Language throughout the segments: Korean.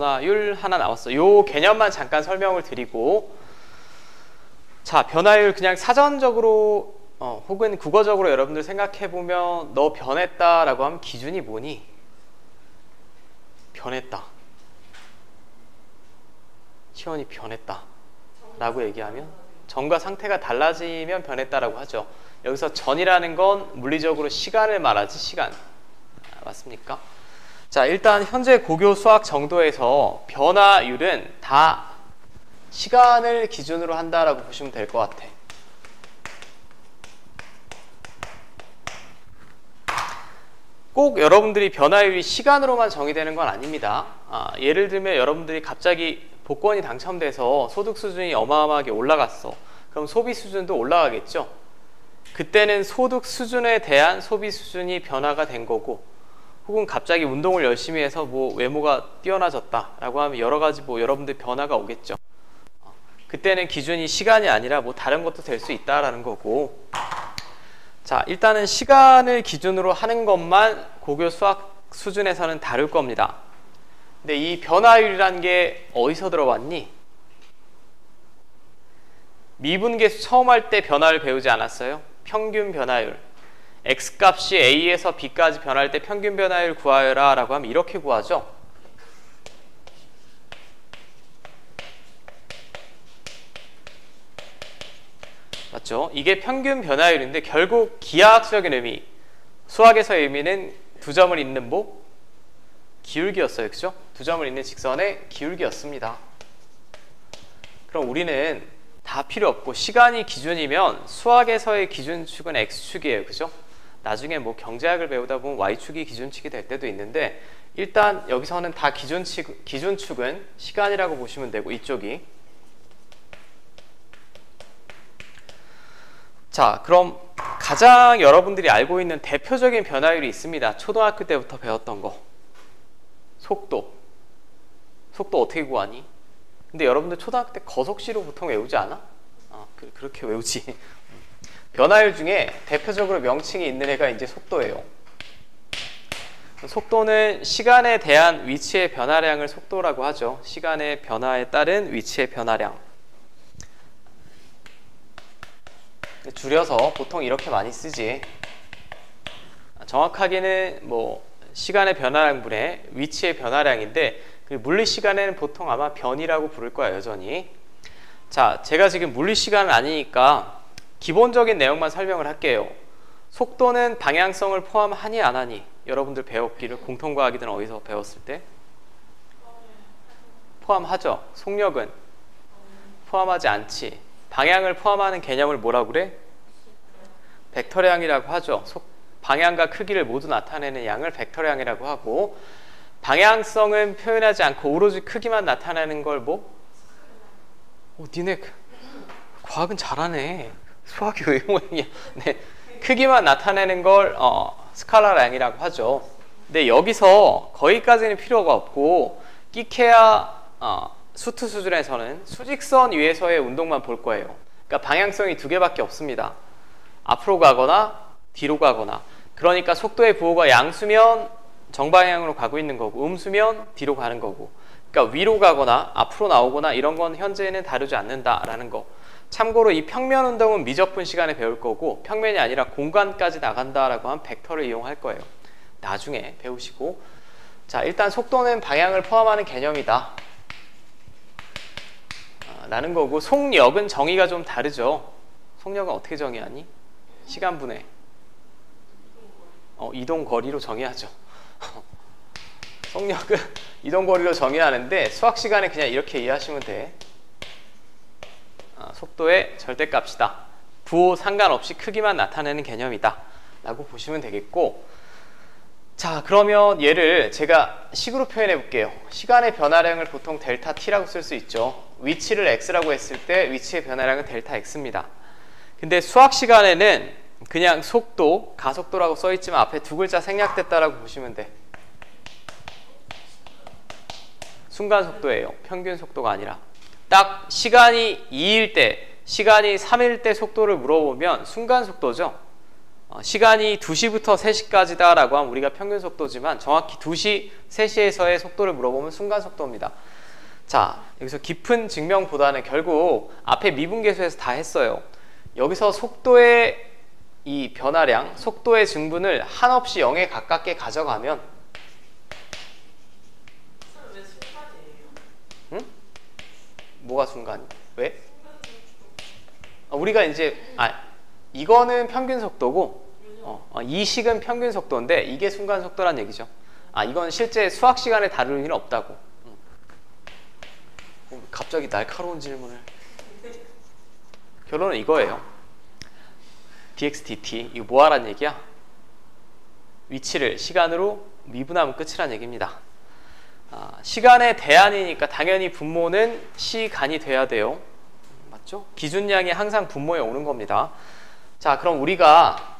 변화율 하나 나왔어. 요 개념만 잠깐 설명을 드리고, 자, 변화율 그냥 사전적으로 혹은 국어적으로 여러분들 생각해보면 너 변했다 라고 하면 기준이 뭐니? 변했다. 시원이 변했다 라고 얘기하면 전과 상태가 달라지면 변했다라고 하죠. 여기서 전이라는 건 물리적으로 시간을 말하지, 시간. 맞습니까? 자, 일단 현재 고교 수학 정도에서 변화율은 다 시간을 기준으로 한다라고 보시면 될 것 같아. 꼭 여러분들이 변화율이 시간으로만 정의되는 건 아닙니다. 예를 들면 여러분들이 갑자기 복권이 당첨돼서 소득 수준이 어마어마하게 올라갔어. 그럼 소비 수준도 올라가겠죠? 그때는 소득 수준에 대한 소비 수준이 변화가 된 거고, 혹은 갑자기 운동을 열심히 해서 뭐 외모가 뛰어나졌다라고 하면 여러 가지 뭐 여러분들 변화가 오겠죠. 그때는 기준이 시간이 아니라 뭐 다른 것도 될 수 있다라는 거고. 자, 일단은 시간을 기준으로 하는 것만 고교 수학 수준에서는 다룰 겁니다. 근데 이 변화율이란 게 어디서 들어왔니? 미분계수 처음 할 때 변화를 배우지 않았어요? 평균 변화율. x값이 a에서 b까지 변할 때 평균 변화율 구하여라 라고 하면 이렇게 구하죠. 맞죠? 이게 평균 변화율인데 결국 기하학적인 의미, 수학에서의 의미는 두 점을 잇는 뭐? 기울기였어요. 그죠? 두 점을 잇는 직선의 기울기였습니다. 그럼 우리는 다 필요 없고 시간이 기준이면 수학에서의 기준축은 x축이에요. 그죠? 나중에 뭐 경제학을 배우다 보면 y축이 기준축이 될 때도 있는데 일단 여기서는 다 기준축은 시간이라고 보시면 되고 이쪽이. 자, 그럼 가장 여러분들이 알고 있는 대표적인 변화율이 있습니다. 초등학교 때부터 배웠던 거. 속도. 속도 어떻게 구하니? 근데 여러분들 초등학교 때 거석시로 보통 외우지 않아? 그렇게 외우지. 변화율 중에 대표적으로 명칭이 있는 애가 이제 속도예요. 속도는 시간에 대한 위치의 변화량을 속도라고 하죠. 시간의 변화에 따른 위치의 변화량. 줄여서 보통 이렇게 많이 쓰지. 정확하게는 뭐 시간의 변화량분의 위치의 변화량인데 그 물리 시간에는 보통 아마 변이라고 부를 거야, 여전히. 자, 제가 지금 물리 시간은 아니니까 기본적인 내용만 설명을 할게요. 속도는 방향성을 포함하니 안 하니? 여러분들 배웠기를 공통과학이든 어디서 배웠을 때? 포함하죠. 속력은 포함하지 않지. 방향을 포함하는 개념을 뭐라고 그래? 벡터량이라고 하죠. 방향과 크기를 모두 나타내는 양을 벡터량이라고 하고, 방향성은 표현하지 않고 오로지 크기만 나타내는 걸 뭐? 니네 과학은 잘하네. 수학이 왜 모양이야? 네, 크기만 나타내는 걸 스칼라량이라고 하죠. 근데 여기서 거기까지는 필요가 없고 끼케야 수트 수준에서는 수직선 위에서의 운동만 볼 거예요. 그러니까 방향성이 두 개밖에 없습니다. 앞으로 가거나 뒤로 가거나. 그러니까 속도의 부호가 양수면 정방향으로 가고 있는 거고 음수면 뒤로 가는 거고. 그러니까 위로 가거나 앞으로 나오거나 이런 건 현재는 다루지 않는다라는 거. 참고로 이 평면 운동은 미적분 시간에 배울 거고 평면이 아니라 공간까지 나간다라고 하면 벡터를 이용할 거예요. 나중에 배우시고. 자, 일단 속도는 방향을 포함하는 개념이다 라는 거고, 속력은 정의가 좀 다르죠. 속력은 어떻게 정의하니? 시간분해. 이동 거리로 정의하죠. 속력은 이동 거리로 정의하는데 수학 시간에 그냥 이렇게 이해하시면 돼. 속도의 절대값이다. 부호 상관없이 크기만 나타내는 개념이다 라고 보시면 되겠고, 자, 그러면 얘를 제가 식으로 표현해 볼게요. 시간의 변화량을 보통 델타 t라고 쓸 수 있죠. 위치를 x라고 했을 때 위치의 변화량은 델타 x입니다. 근데 수학 시간에는 그냥 속도, 가속도라고 써있지만 앞에 두 글자 생략됐다라고 보시면 돼. 순간 속도예요. 평균 속도가 아니라. 딱 시간이 2일 때, 시간이 3일 때 속도를 물어보면 순간 속도죠. 시간이 2시부터 3시까지다 라고 하면 우리가 평균 속도지만 정확히 2시, 3시에서의 속도를 물어보면 순간 속도입니다. 자, 여기서 깊은 증명보다는 결국 앞에 미분계수에서 다 했어요. 여기서 속도의 이 변화량, 속도의 증분을 한없이 0에 가깝게 가져가면 왜 순간이에요? 응? 뭐가 순간? 왜? 우리가 이제 이거는 평균 속도고 이 식은 평균 속도인데 이게 순간 속도란 얘기죠. 이건 실제 수학 시간에 다룰 일은 없다고. 갑자기 날카로운 질문을. 결론은 이거예요. dx dt 이거 뭐하란 얘기야? 위치를 시간으로 미분하면 끝이란 얘기입니다. 시간의 대안이니까 당연히 분모는 시간이 돼야 돼요. 맞죠? 기준량이 항상 분모에 오는 겁니다. 자, 그럼 우리가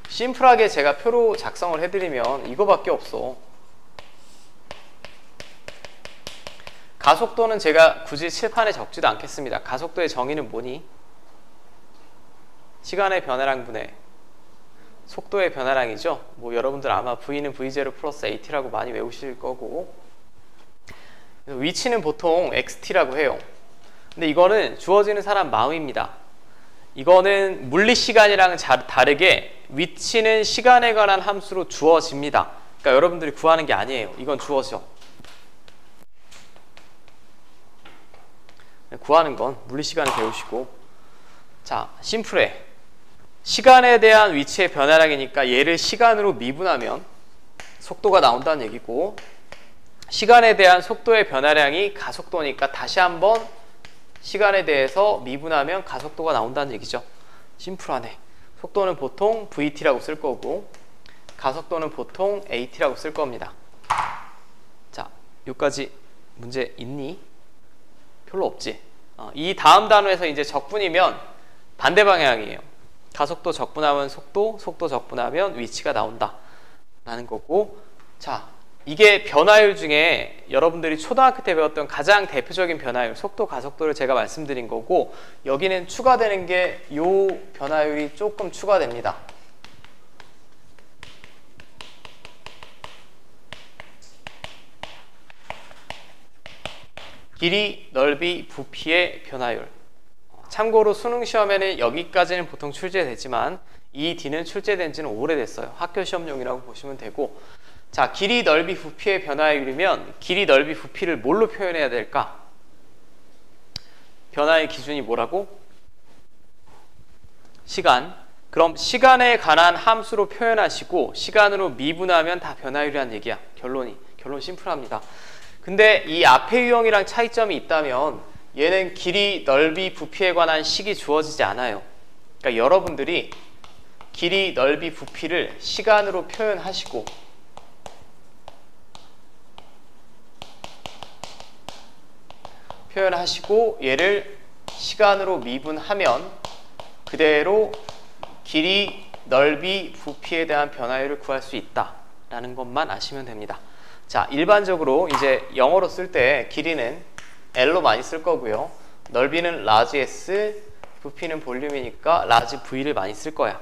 심플하게 제가 표로 작성을 해드리면 이거밖에 없어. 가속도는 제가 굳이 칠판에 적지도 않겠습니다. 가속도의 정의는 뭐니? 시간의 변화량 분의 속도의 변화량이죠. 뭐 여러분들 아마 V는 V0 플러스 AT라고 많이 외우실 거고, 위치는 보통 XT라고 해요. 근데 이거는 주어지는 사람 마음입니다. 이거는 물리시간이랑 다르게 위치는 시간에 관한 함수로 주어집니다. 그러니까 여러분들이 구하는 게 아니에요. 이건 주어져. 구하는 건 물리시간을 배우시고. 자, 심플해. 시간에 대한 위치의 변화량이니까 얘를 시간으로 미분하면 속도가 나온다는 얘기고, 시간에 대한 속도의 변화량이 가속도니까 다시 한번 시간에 대해서 미분하면 가속도가 나온다는 얘기죠. 심플하네. 속도는 보통 VT라고 쓸 거고 가속도는 보통 AT라고 쓸 겁니다. 자, 여기까지 문제 있니? 별로 없지. 이 다음 단어에서 이제 적분이면 반대 방향이에요. 가속도 적분하면 속도, 속도 적분하면 위치가 나온다 라는 거고, 자, 이게 변화율 중에 여러분들이 초등학교 때 배웠던 가장 대표적인 변화율, 속도, 가속도를 제가 말씀드린 거고, 여기는 추가되는 게 요 변화율이 조금 추가됩니다. 길이, 넓이, 부피의 변화율. 참고로 수능 시험에는 여기까지는 보통 출제되지만 이 D는 출제된 지는 오래됐어요. 학교 시험용이라고 보시면 되고, 자, 길이, 넓이, 부피의 변화율이면 길이, 넓이, 부피를 뭘로 표현해야 될까? 변화의 기준이 뭐라고? 시간. 그럼 시간에 관한 함수로 표현하시고 시간으로 미분하면 다 변화율이란 얘기야. 결론 심플합니다. 근데 이 앞의 유형이랑 차이점이 있다면 얘는 길이, 넓이, 부피에 관한 식이 주어지지 않아요. 그러니까 여러분들이 길이, 넓이, 부피를 시간으로 표현하시고 얘를 시간으로 미분하면 그대로 길이, 넓이, 부피에 대한 변화율을 구할 수 있다라는 것만 아시면 됩니다. 자, 일반적으로 이제 영어로 쓸 때 길이는 L로 많이 쓸 거고요. 넓이는 라지 S, 부피는 볼륨이니까 라지 V를 많이 쓸 거야.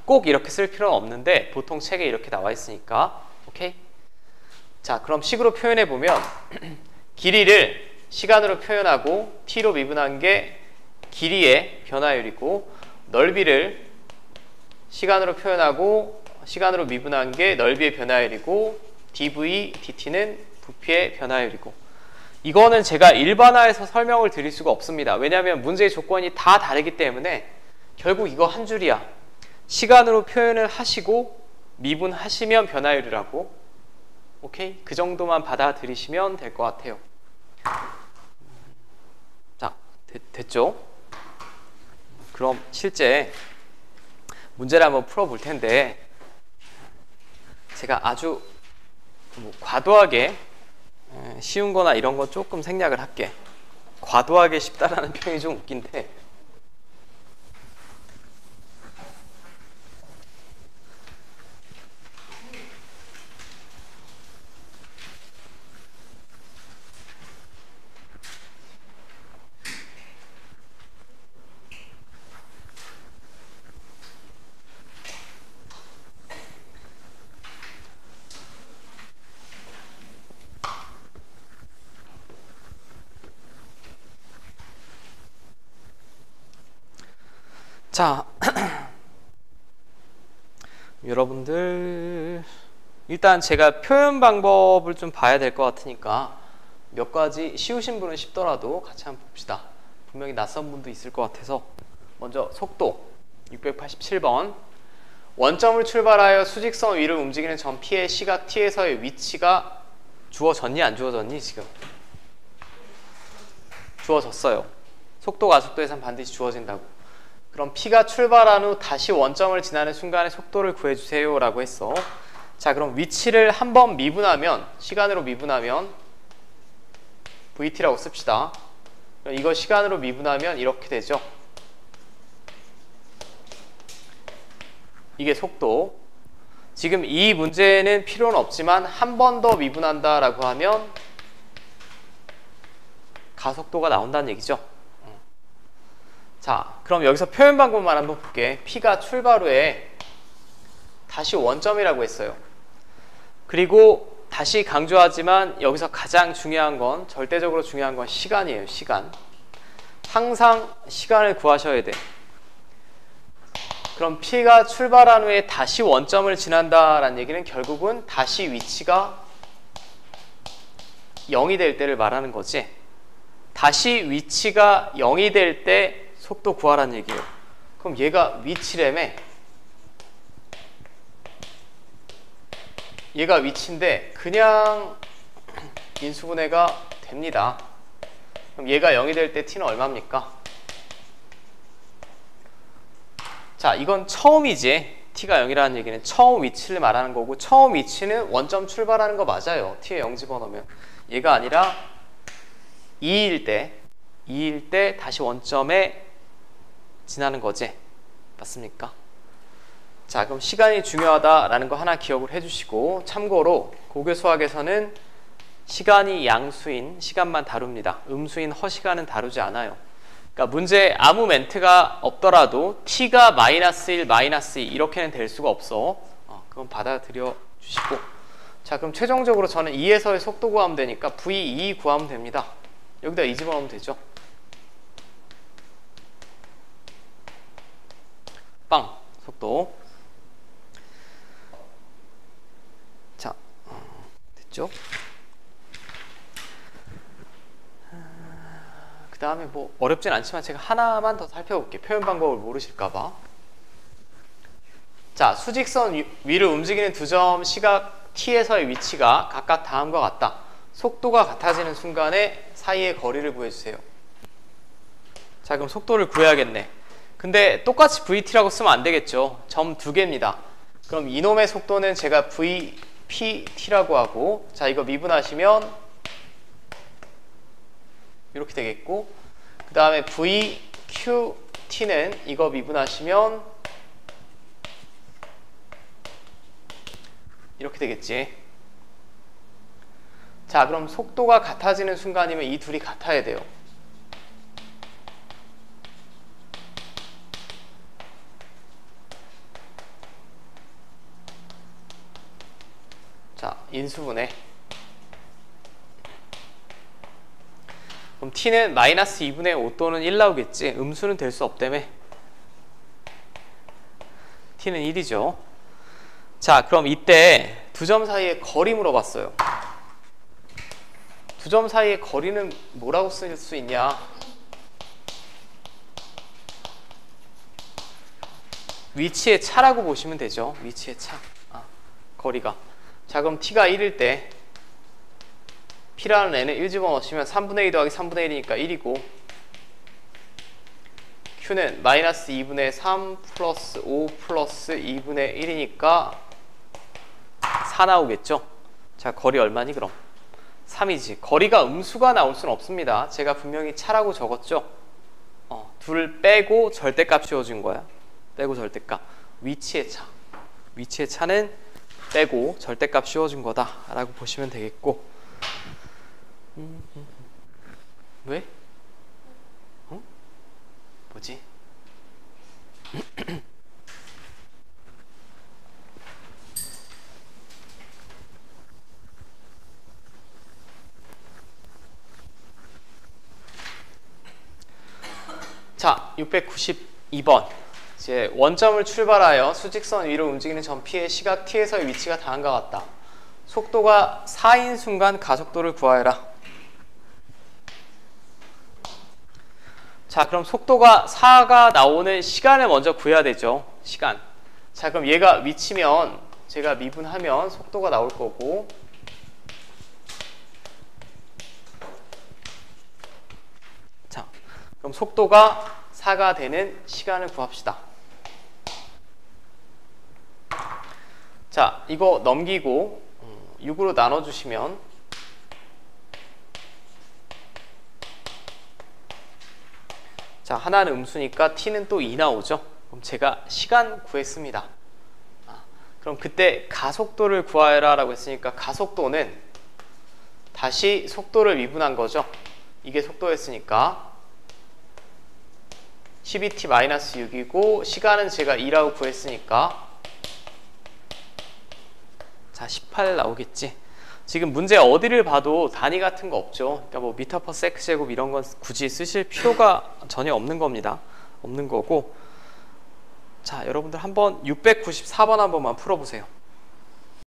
꼭 이렇게 쓸 필요는 없는데 보통 책에 이렇게 나와 있으니까. 오케이? 자, 그럼 식으로 표현해 보면 길이를 시간으로 표현하고 t로 미분한 게 길이의 변화율이고, 넓이를 시간으로 표현하고 시간으로 미분한 게 넓이의 변화율이고, dv, dt는 부피의 변화율이고, 이거는 제가 일반화해서 설명을 드릴 수가 없습니다. 왜냐하면 문제의 조건이 다 다르기 때문에 결국 이거 한 줄이야. 시간으로 표현을 하시고 미분하시면 변화율이라고. 오케이? 그 정도만 받아들이시면 될 것 같아요. 자, 됐죠? 그럼 실제 문제를 한번 풀어볼 텐데, 제가 아주 과도하게 쉬운 거나 이런 거 조금 생략을 할게. 과도하게 쉽다라는 표현이 좀 웃긴데, 자, 여러분들 일단 제가 표현 방법을 좀 봐야 될 것 같으니까 몇 가지 쉬우신 분은 쉽더라도 같이 한번 봅시다. 분명히 낯선 분도 있을 것 같아서. 먼저 속도 687번. 원점을 출발하여 수직선 위를 움직이는 점 P의 시각 T에서의 위치가 주어졌니 안 주어졌니? 지금 주어졌어요. 속도 가속도에선 반드시 주어진다고. 그럼 P가 출발한 후 다시 원점을 지나는 순간의 속도를 구해주세요 라고 했어. 자, 그럼 위치를 한번 미분하면, 시간으로 미분하면 VT라고 씁시다. 이거 시간으로 미분하면 이렇게 되죠. 이게 속도. 지금 이 문제는 필요는 없지만 한 번 더 미분한다 라고 하면 가속도가 나온다는 얘기죠. 자, 그럼 여기서 표현 방법만 한번 볼게. P가 출발 후에 다시 원점이라고 했어요. 그리고 다시 강조하지만 여기서 가장 중요한 건, 절대적으로 중요한 건 시간이에요. 시간. 항상 시간을 구하셔야 돼. 그럼 P가 출발한 후에 다시 원점을 지난다라는 얘기는 결국은 다시 위치가 0이 될 때를 말하는 거지. 다시 위치가 0이 될 때 속도 구하라는 얘기예요. 그럼 얘가 위치라며. 얘가 위치인데 그냥 인수분해가 됩니다. 그럼 얘가 0이 될 때 t는 얼마입니까? 자, 이건 처음이지. t가 0이라는 얘기는 처음 위치를 말하는 거고, 처음 위치는 원점 출발하는 거 맞아요. t에 0 집어넣으면. 얘가 아니라 2일 때 다시 원점에 지나는 거지. 맞습니까? 자, 그럼 시간이 중요하다라는 거 하나 기억을 해주시고, 참고로 고교 수학에서는 시간이 양수인 시간만 다룹니다. 음수인 허시간은 다루지 않아요. 그러니까 문제에 아무 멘트가 없더라도 t가 -1, -2 이렇게는 될 수가 없어. 그건 받아들여 주시고. 자, 그럼 최종적으로 저는 2에서의 속도 구하면 되니까 V2 구하면 됩니다. 여기다 2 집어넣으면 되죠. 빵! 속도. 자, 됐죠? 그 다음에 뭐 어렵진 않지만 제가 하나만 더 살펴볼게요. 표현 방법을 모르실까봐. 자, 수직선 위를 움직이는 두 점 시각 T에서의 위치가 각각 다음과 같다. 속도가 같아지는 순간에 사이의 거리를 구해주세요. 자, 그럼 속도를 구해야겠네. 근데 똑같이 VT라고 쓰면 안 되겠죠. 점 두 개입니다. 그럼 이놈의 속도는 제가 VPT라고 하고, 자, 이거 미분하시면 이렇게 되겠고, 그 다음에 VQT는 이거 미분하시면 이렇게 되겠지. 자, 그럼 속도가 같아지는 순간이면 이 둘이 같아야 돼요. 자, 인수분해. 그럼 t는 -2분의 5 또는 1 나오겠지. 음수는 될 수 없다며. t는 1이죠. 자, 그럼 이때 두 점 사이의 거리 물어봤어요. 두 점 사이의 거리는 뭐라고 쓸 수 있냐? 위치의 차라고 보시면 되죠. 위치의 차. 거리가. 자, 그럼 t가 1일 때 P라는 애는 1 집어넣으시면 3분의 2 더하기 3분의 1이니까 1이고, Q는 -2분의 3 플러스 5 플러스 2분의 1이니까 4 나오겠죠? 자, 거리 얼마니 그럼? 3이지. 거리가 음수가 나올 수는 없습니다. 제가 분명히 차라고 적었죠? 둘 빼고 절대값 씌워준 거야. 빼고 절대값. 위치의 차. 위치의 차는 빼고 절대값 씌워준 거다라고 보시면 되겠고. 왜? 뭐지? 자, 692번. 이제 원점을 출발하여 수직선 위로 움직이는 점 P의 시각 T에서의 위치가 다음과 같다. 속도가 4인 순간 가속도를 구하여라. 자, 그럼 속도가 4가 나오는 시간을 먼저 구해야 되죠. 시간. 자, 그럼 얘가 위치면 제가 미분하면 속도가 나올 거고, 자, 그럼 속도가 4가 되는 시간을 구합시다. 자, 이거 넘기고 6으로 나눠주시면 자, 하나는 음수니까 t는 또 2 나오죠. 그럼 제가 시간 구했습니다. 그럼 그때 가속도를 구하여라 라고 했으니까 가속도는 다시 속도를 미분한 거죠. 이게 속도였으니까 12t-6이고 시간은 제가 2라고 구했으니까 자, 18 나오겠지. 지금 문제 어디를 봐도 단위 같은 거 없죠. 그러니까 뭐 미터 퍼 세크 제곱 이런 건 굳이 쓰실 필요가 전혀 없는 겁니다. 없는 거고. 자, 여러분들 한번 694번 한 번만 풀어보세요.